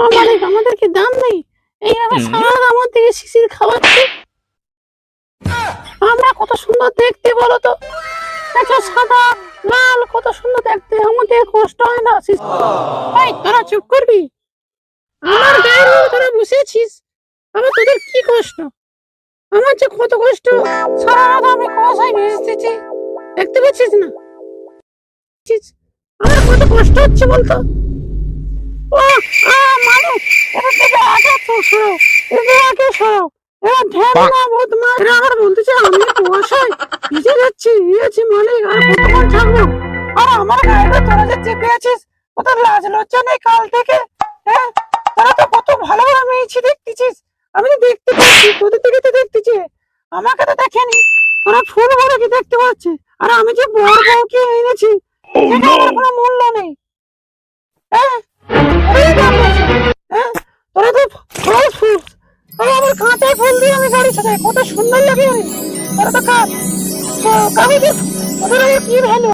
আমাদের কি দাম নেই? এইভাবে সারা আমার থেকে শিশির খাওয়াচ্ছে। আমরা কত সুন্দর দেখতে বলো তো, আচ্ছা সাদা লাল কত সুন্দর দেখতে, আমাদের কষ্ট হয় না? এই তোরা চুপ করবি? আমার গায়ের উপরে তোরা বসেছিস, আমার তোদের কি কষ্ট? আমার যে কত কষ্ট, সারা রাত আমি কুয়াশায় ভিজতেছি, দেখতে পাচ্ছিস না? আমার কত কষ্ট হচ্ছে বলতো। ও মানে এটা থেকে আগে তো সরো, এদের আগে সরো। এরা ধ্যান না বদমা, এরা আবার বলতেছে আমি কুয়াশায় ভিজে যাচ্ছি, ইয়েছি মালিক আর কতক্ষণ থাকবো? আর আমার গায়ে তোরা যে চেপে আছিস, কত লাজ লজ্জা নেই কাল থেকে? হ্যাঁ, তোরা তো কত ভালো ভালো মেয়েছি দেখতেছিস, আমি তো দেখতে পাচ্ছি, তোদের থেকে তো দেখতেছি, আমাকে তো দেখেনি। তোরা ফুল বড় কি দেখতে পাচ্ছি, আর আমি যে বড় বউকে এনেছি সেটা আমার কোনো মূল্য নেই। হ্যাঁ, ওই দাম আছে। হ্যাঁ, তোরা তো ফল ফুল, তোরা আবার কাঁচাই ফুল দিয়ে আমি গাড়ি সাজাই, কত সুন্দর লাগে। তোরা তো কাগজের, ওদের আবার কি ভ্যালু?